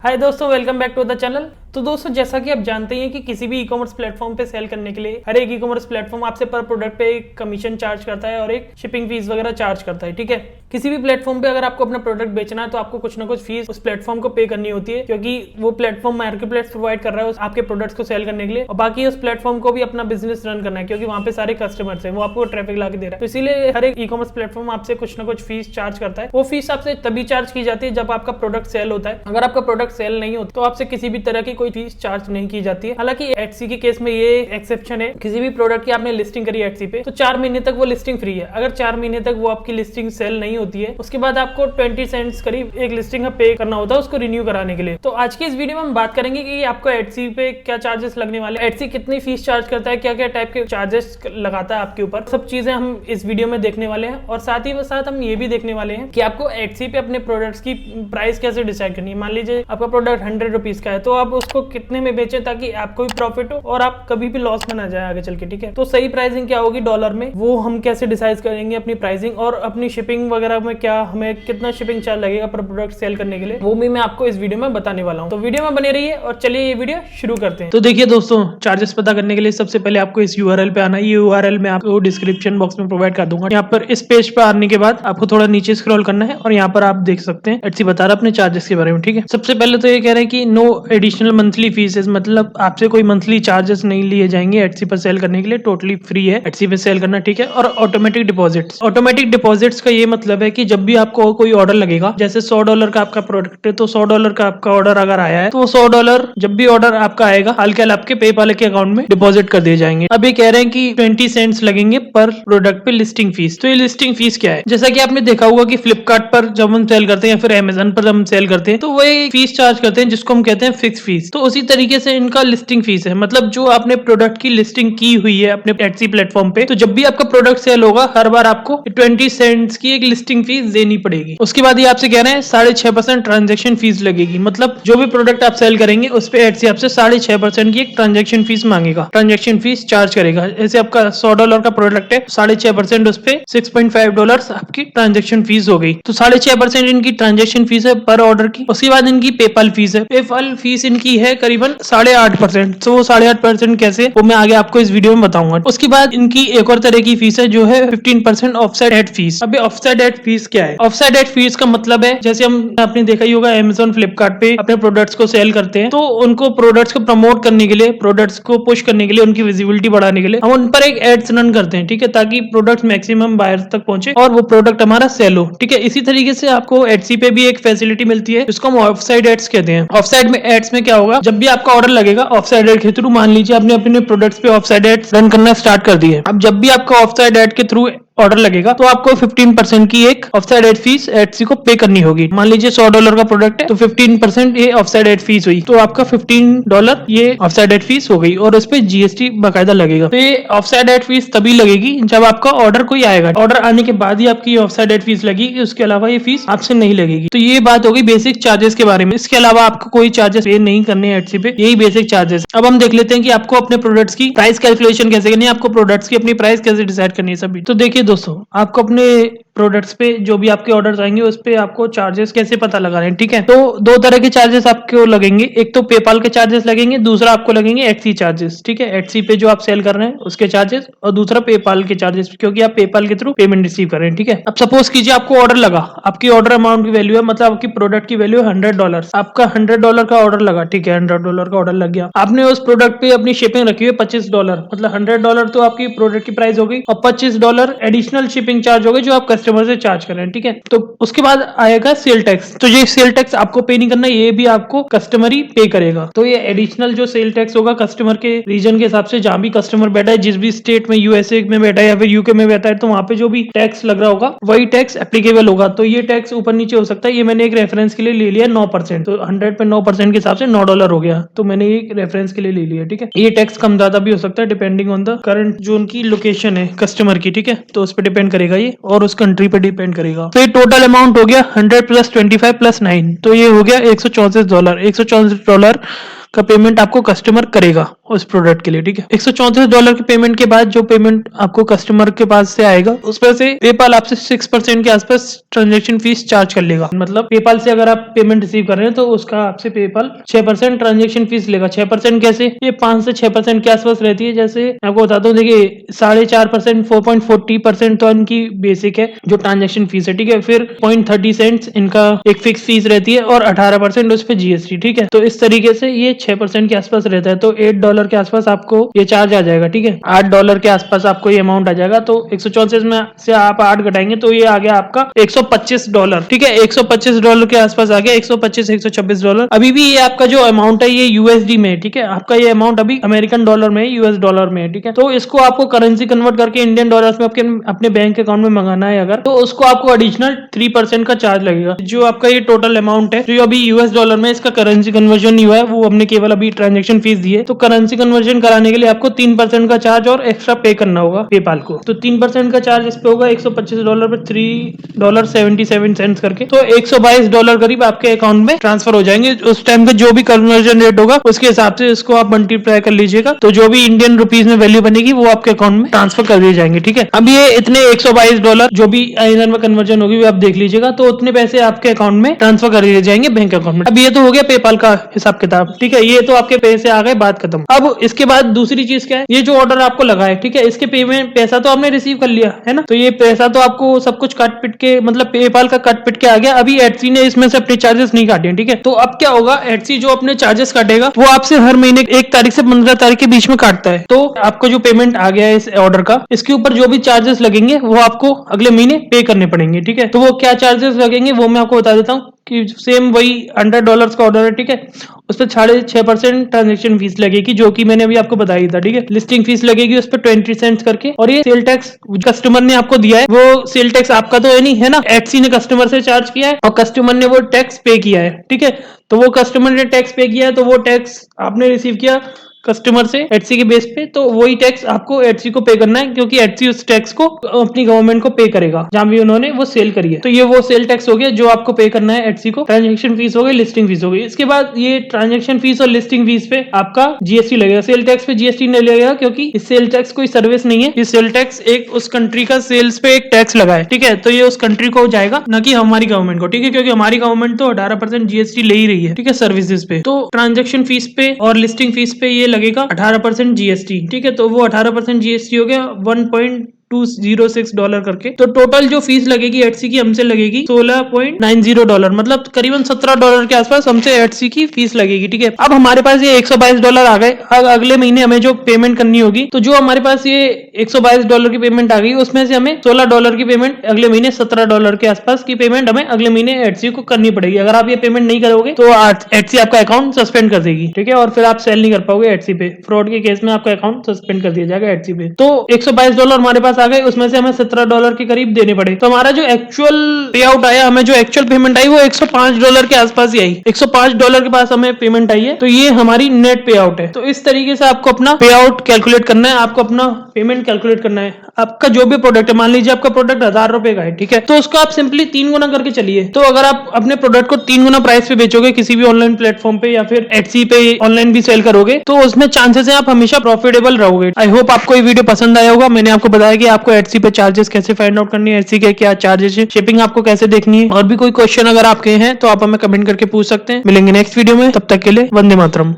हाय दोस्तों, welcome back to the channel. तो दोस्तों, जैसा कि आप जानते हैं कि किसी भी ई कॉमर्स प्लेटफॉर्म पे सेल करने के लिए हर एक ई कॉमर्स प्लेटफॉर्म आपसे पर प्रोडक्ट पे एक कमीशन चार्ज करता है और एक शिपिंग फीस वगैरह चार्ज करता है। ठीक है, किसी भी प्लेटफॉर्म पे अगर आपको अपना प्रोडक्ट बेचना है तो आपको कुछ ना कुछ फीस उस प्लेटफॉर्म को पे करनी होती है, क्योंकि वो प्लेटफॉर्म मार्केट प्लेस प्रोवाइड कर रहा है आपके प्रोडक्ट्स को सेल करने के लिए, और बाकी उस प्लेटफॉर्म को भी अपना बिजनेस रन करना है, क्योंकि वहाँ पे सारे कस्टमर्स है, वो आपको ट्रैफिक ला के दे रहा है। तो इसीलिए हर एक ई कॉमर्स प्लेटफॉर्म आपसे कुछ ना कुछ फीस चार्ज करता है। वो फीस आपसे तभी चार्ज की जाती है जब आपका प्रोडक्ट सेल होता है। अगर आपका प्रोडक्ट सेल नहीं होता तो आपसे किसी भी तरह की कोई फीस चार्ज नहीं की जाती है। हालांकि एटसी के केस में ये एक्सेप्शन है, किसी भी प्रोडक्ट की आपने लिस्टिंग करी एटसी पे तो 4 महीने तक वो लिस्टिंग फ्री है। अगर 4 महीने तक वो आपकी लिस्टिंग सेल नहीं होती है, उसके बाद आपको 20 सेंट्स करीब एक लिस्टिंग का पे करना होता है उसको रिन्यू कराने के लिए। तो आज की इस वीडियो में हम बात करेंगे कि आपको एटसी पे क्या चार्जेस लगने वाले, एटसी कितनी फीस चार्ज करता है, क्या क्या टाइप के चार्जेस लगाता है आपके ऊपर, सब चीजें हम इस वीडियो में देखने वाले हैं। और साथ ही साथ हम ये भी देखने वाले हैं कि आपको एटसी पे अपने प्रोडक्ट्स की प्राइस कैसे डिसाइड करनी है। मान लीजिए आपका प्रोडक्ट 100 रुपीज का है, तो आप उसको कितने में बेचें ताकि आपको भी प्रॉफिट हो और आप कभी भी लॉस में ना जाए आगे चल के। ठीक है, तो सही प्राइसिंग क्या होगी डॉलर में, वो हम कैसे डिसाइड करेंगे अपनी प्राइसिंग, और अपनी शिपिंग वगैरह में क्या हमें कितना शिपिंग चार्ज लगेगा पर प्रोडक्ट सेल करने के लिए, वो भी मैं आपको इस वीडियो में बताने वाला हूँ। तो वीडियो में बने रहिए और चलिए ये वीडियो शुरू करते हैं। तो देखिए दोस्तों, चार्जेस पता करने के लिए सबसे पहले आपको इस यूआरएल पे आना है। ये यूआरएल मैं आपको डिस्क्रिप्शन बॉक्स में प्रोवाइड कर दूंगा। यहाँ पर इस पेज पे आने के बाद आपको थोड़ा नीचे स्क्रॉल करना है और यहाँ पर आप देख सकते हैं एटसी बता रहा है अपने चार्जेस के बारे में। ठीक है, सबसे पहले तो ये कह रहे हैं कि नो एडिशनल मंथली फीस, मतलब आपसे कोई मंथली चार्जेस नहीं लिए जाएंगे एटसी पर सेल करने के लिए, टोटली फ्री है एटसी पे सेल करना। ठीक है, और ऑटोमेटिक डिपॉजिट्स का ये मतलब है कि जब भी आपको कोई ऑर्डर लगेगा, जैसे $100 का आपका प्रोडक्ट है तो $100 का आपका ऑर्डर अगर आया है तो $100 जब भी ऑर्डर आपका आएगा हाल के हाल आपके पेपाल के अकाउंट में डिपॉजिट कर दिए जाएंगे। अब ये कह रहे हैं कि 20 सेंट्स लगेंगे पर प्रोडक्ट पे लिस्टिंग फीस। तो ये लिस्टिंग फीस क्या है, जैसा कि आपने देखा होगा कि फ्लिपकार्ट पर जब हम सेल करते हैं या फिर अमेजन पर हम सेल करते हैं तो वही फीस चार्ज करते हैं जिसको हम कहते हैं फिक्स फीस। तो उसी तरीके से इनका लिस्टिंग फीस है, मतलब जो आपने प्रोडक्ट की लिस्टिंग की हुई है अपने एटसी प्लेटफॉर्म पे, तो जब भी आपका प्रोडक्ट सेल होगा हर बार आपको 20 सेंट्स की एक लिस्टिंग फीस देनी पड़ेगी। उसके बाद ये आपसे कह रहे हैं 6.5% ट्रांजेक्शन फीस लगेगी, मतलब जो भी प्रोडक्ट आप सेल करेंगे उस पे एटसी आपसे 6.5% की एक ट्रांजेक्शन फीस मांगेगा, ट्रांजेक्शन फीस चार्ज करेगा। जैसे आपका $100 का प्रोडक्ट है, 6.5% उस पे $6.5 आपकी ट्रांजेक्शन फीस हो गई। तो 6.5% इनकी ट्रांजेक्शन फीस है पर ऑर्डर की। उसके बाद इनकी पेपाल फीस है, पेपाल फीस इनकी है करीबन 8.5%। तो वो 8.5% कैसे, वो मैं आगे आपको इस वीडियो में बताऊंगा। उसके बाद इनकी एक और तरह की फीस है जो है 15% ऑफसेट एड फीस। अब ऑफसेट एड फीस क्या है? ऑफसेट एड फीस का मतलब है, जैसे आपने देखा ही होगा अमेजोन फ्लिपकार्ट पे अपने प्रोडक्ट्स को सेल करते हैं, तो उनको प्रोडक्ट्स को प्रमोट करने के लिए, प्रोडक्ट्स को पुश करने के लिए, उनकी विजिबिलिटी बढ़ाने के लिए हम उन पर एक एड्स रन करते हैं। ठीक है, ताकि प्रोडक्ट मैक्सिमम बायर्स तक पहुंचे और वो प्रोडक्ट हमारा सेल हो। ठीक है, इसी तरीके से आपको एटसी पे भी एक फैसिलिटी मिलती है जिसको हम ऑफसाइड एड्स कहते हैं। ऑफसाइड में एड्स में क्या होगा, जब भी आपका ऑर्डर लगेगा ऑफसाइड एड के थ्रू, मान लीजिए आपने अपने प्रोडक्ट्स पे ऑफसाइड एड्स रन करना स्टार्ट कर दिए, अब जब भी आपका ऑफसाइड एड के थ्रू ऑर्डर लगेगा तो आपको 15% की एक ऑफसाइड एड फीस एटसी को पे करनी होगी। मान लीजिए $100 का प्रोडक्ट है तो 15% ये ऑफसाइड एड फीस हुई, तो आपका $15 ये ऑफसाइड एड फीस हो गई और उस पे जीएसटी बाकायदा लगेगा। तो ये ऑफसाइड एड फीस तभी लगेगी जब आपका ऑर्डर कोई आएगा, ऑर्डर आने के बाद ही आपकी ऑफसाइड एड फीस लगेगी, उसके अलावा ये फीस आपसे नहीं लगेगी। तो ये बात होगी बेसिक चार्जेस के बारे में। इसके अलावा आपको कोई चार्जेस पे नहीं करने एटसी पे, यही बेसिक चार्जेस। अब हम देख लेते हैं कि आपको अपने प्रोडक्ट्स की प्राइस कैलकुलेशन कैसे करनी है, आपको प्रोडक्ट्स की अपनी प्राइस कैसे डिसाइड करनी है सभी। तो देखिए दोस्तों, आपको अपने प्रोडक्ट्स पे जो भी आपके ऑर्डर्स आएंगे उस पे आपको चार्जेस कैसे पता लगा रहे हैं। ठीक है, तो दो तरह के चार्जेस आपको लगेंगे, एक तो पेपाल के चार्जेस लगेंगे, दूसरा आपको लगेंगे एटसी चार्जेस। ठीक है, एटसी पे जो आप सेल कर रहे हैं उसके चार्जेस, और दूसरा पेपाल के चार्जेस, क्योंकि आप पेपाल के थ्रू पेमेंट रिसीव कर रहे हैं। ठीक है, अब सपोज कीजिए आपको ऑर्डर लगा, आपकी ऑर्डर अमाउंट की वैल्यू है, मतलब आपकी प्रोडक्ट की वैल्यू है $100, आपका $100 का ऑर्डर लगा। ठीक है, $100 का ऑर्डर लग गया, आपने उस प्रोडक्ट पे अपनी शिपिंग रखी हुई $25, मतलब $100 तो आपकी प्रोडक्ट की प्राइस हो गई और $25 एडिशनल शिपिंग चार्ज हो गए जो आप कस्टमर से चार्ज कर रहे हैं। ठीक है, तो उसके बाद आएगा सेल टैक्स। तो ये सेल टैक्स आपको पे नहीं करना, ये भी आपको कस्टमर ही पे करेगा। तो ये एडिशनल जो सेल टैक्स होगा कस्टमर के रीजन के हिसाब से, जहां भी कस्टमर बैठा है, जिस भी स्टेट में, यूएसए में बैठा है या फिर यूके में बैठा है, तो वहां पे जो भी टैक्स लग रहा होगा वही टैक्स एप्लीकेबल होगा। तो ये टैक्स ऊपर नीचे हो सकता है, ये मैंने एक रेफरेंस के लिए ले लिया 9%, तो 100 पे 9% के हिसाब से $9 हो गया, तो मैंने एक रेफरेंस के लिए ले लिया। ठीक है, ये टैक्स कम ज्यादा भी हो सकता है डिपेंडिंग ऑन द करंट जो उनकी लोकेशन है कस्टमर की। ठीक है, तो उस पर डिपेंड करेगा ये, और उस कंट्री पे डिपेंड करेगा। तो ये टोटल अमाउंट हो गया 100 + 25 + 9, तो ये हो गया $164। $164 का पेमेंट आपको कस्टमर करेगा। उस प्रोडक्ट के लिए, ठीक है। $134 के पेमेंट के बाद जो पेमेंट आपको कस्टमर के पास से आएगा उसमें से पेपाल आपसे 6% के आसपास ट्रांजेक्शन फीस चार्ज कर लेगा। मतलब पेपाल से अगर आप पेमेंट रिसीव कर रहे हैं तो उसका आपसे पेपाल 6% ट्रांजेक्शन फीस लेगा। 6% कैसे, ये 5 से 6% के आसपास रहती है। जैसे मैं आपको बताता हूँ, देखिए 4.5% 4.40% तो इनकी बेसिक है जो ट्रांजेक्शन फीस है, ठीक है। फिर 0.30 सेंट्स इनका एक फिक्स फीस रहती है और 18% उस पर जीएसटी, ठीक है। तो इस तरीके से ये 6% के आसपास रहता है। तो $8 के आसपास आपको ये चार्ज आ जाएगा, ठीक है। $8 के आसपास आपको ये अमाउंट आ जाएगा। तो 134 में से आप 8 घटाएंगे तो ये आ गया आपका $125, ठीक है। $125 के आसपास आ गया, 125 $126। अभी भी ये आपका जो अमाउंट है ये यूएसडी में है, ठीक है। आपका ये अमाउंट अभी अमेरिकन डॉलर में है, यूएस डॉलर में है, ठीक है। तो इसको आपको करेंसी कन्वर्ट करके इंडियन डॉलर्स में आपके अपने बैंक अकाउंट में मंगाना है अगर, तो उसको आपको एडिशनल 3% का चार्ज लगेगा। जो आपका ये टोटल अमाउंट है जो अभी यूएस डॉलर में इसका करेंसी कन्वर्जन नहीं हुआ है, वो हमने केवल अभी ट्रांजेक्शन फीस दी है। तो करेंसी कन्वर्जन कराने के लिए आपको 3% का चार्ज और एक्स्ट्रा पे करना होगा पेपाल को। तो 3% का चार्ज इस पे होगा $125 पे $3.77 करके। तो $122 करीब आपके अकाउंट में ट्रांसफर हो जाएंगे। उस टाइम का जो भी कन्वर्जन रेट होगा उसके हिसाब से इसको आप मल्टीप्लाई कर लीजिएगा। तो जो भी इंडियन रुपीज में वैल्यू बनेगी वो आपके अकाउंट में ट्रांसफर कर दिए जाएंगे, ठीक है। अब ये इतने $122 जो भी INR में कन्वर्जन होगी वो आप देख लीजिएगा। तो उतने पैसे आपके अकाउंट में ट्रांसफर कर दिए जाएंगे बैंक अकाउंट में। अब ये तो हो गया पेपाल का हिसाब किताब, ठीक है। ये तो आपके पैसे आ गए, बात खत्म। अब इसके बाद दूसरी चीज क्या है, ये जो ऑर्डर आपको लगा है, ठीक है, इसके पेमेंट पैसा तो आपने रिसीव कर लिया है ना। तो ये पैसा तो आपको सब कुछ काट पिट के, मतलब पेपाल का काट पिट के आ गया। अभी एटसी ने इसमें से अपने चार्जेस नहीं काटे, ठीक है। तो अब क्या होगा, एटसी जो अपने चार्जेस काटेगा वो आपसे हर महीने 1 तारीख से 15 तारीख के बीच में काटता है। तो आपको जो पेमेंट आ गया है इस ऑर्डर का, इसके ऊपर जो भी चार्जेस लगेंगे वो आपको अगले महीने पे करने पड़ेंगे, ठीक है। तो वो क्या चार्जेस लगेंगे वो मैं आपको बता देता हूँ कि सेम वही $100 का ऑर्डर है, ठीक है। उस पर 6.5% ट्रांजेक्शन फीस लगेगी जो कि मैंने अभी आपको बताई था, ठीक है। लिस्टिंग फीस लगेगी उस पर 20 सेंट्स करके। और ये सेल टैक्स कस्टमर ने आपको दिया है, वो सेल टैक्स आपका तो है नहीं, है ना। एटसी ने कस्टमर से चार्ज किया है और कस्टमर ने वो टैक्स पे किया है, ठीक है। तो वो कस्टमर ने टैक्स पे किया है तो वो टैक्स आपने रिसीव किया कस्टमर से एटसी के बेस पे। तो वही टैक्स आपको एटसी को पे करना है, क्योंकि एटसी उस टैक्स को अपनी गवर्नमेंट को पे करेगा जहां भी उन्होंने वो सेल करी है। तो ये वो सेल टैक्स हो गया जो आपको पे करना है एटसी को। ट्रांजेक्शन फीस हो गई, लिस्टिंग फीस हो गई। इसके बाद ये ट्रांजेक्शन फीस और लिस्टिंग फीस पे आपका जीएसटी लगेगा। सेल टैक्स पे जीएसटी नहीं लगेगा क्योंकि इस सेल टैक्स कोई सर्विस नहीं है। ये सेल टैक्स एक उस कंट्री का सेल्स पे एक टैक्स लगा है, ठीक है। तो ये उस कंट्री को जाएगा, ना कि हमारी गवर्नमेंट को, ठीक है। क्योंकि हमारी गवर्नमेंट तो 18% जीएसटी ले ही रही है, ठीक है, सर्विसेज पे। तो ट्रांजेक्शन फीस पे और लिस्टिंग फीस पे ये लगेगा 18% जीएसटी, ठीक है। तो वो 18% जीएसटी हो गया $1.206 करके। तो टोटल जो फीस लगेगी एटसी की हमसे लगेगी $16.90, मतलब करीबन $17 के आसपास हमसे एटसी की फीस लगेगी, ठीक है। अब हमारे पास ये $122 आ गए। अगले महीने हमें जो पेमेंट करनी होगी, तो जो हमारे पास ये $122 की पेमेंट आ गई उसमें से हमें $16 की पेमेंट अगले महीने, $17 के आसपास की पेमेंट हमें अगले महीने एटसी को करनी पड़ेगी। अगर आप ये पेमेंट नहीं करोगे तो एटसी आपका अकाउंट सस्पेंड कर देगी, ठीक है। और फिर आप सेल नहीं कर पाओगे एटसी पे। फ्रॉड के केस में आपका अकाउंट सस्पेंड कर दिया जाएगा एटसी पे। तो $122 हमारे पास आ गए, उसमें से हमें $17 के करीब देने पड़े। तो हमारा जो एक्चुअल पे आउट आया, हमें जो एक्चुअल पेमेंट आई वो $105 के आसपास ही आई। $105 के पास हमें पेमेंट आई है। तो ये हमारी नेट पे आउट है। तो इस तरीके से आपको अपना पे आउट कैलकुलेट करना है, आपको अपना पेमेंट कैलकुलेट करना है। आपका जो भी प्रोडक्ट है, मान लीजिए आपका प्रोडक्ट ₹1000 का है, ठीक है। तो उसको आप सिंपली 3 गुना करके चलिए। तो अगर आप अपने प्रोडक्ट को 3 गुना प्राइस पे बेचोगे किसी भी ऑनलाइन प्लेटफॉर्म पे या फिर एटसी पे ऑनलाइन भी सेल करोगे, तो उसमें चांसेस है आप हमेशा प्रॉफिटेबल रहोगे। आई होप आपको ये वीडियो पसंद आया होगा। मैंने आपको बताया कि आपको एटसी पे चार्जेस कैसे फाइंड आउट करनी है, एटसी के क्या चार्जेस है, शिपिंग आपको कैसे देखनी है। और भी कोई क्वेश्चन अगर आपके हैं तो आप हमें कमेंट करके पूछ सकते हैं। मिलेंगे नेक्स्ट वीडियो में, तब तक के लिए वंदे मातरम।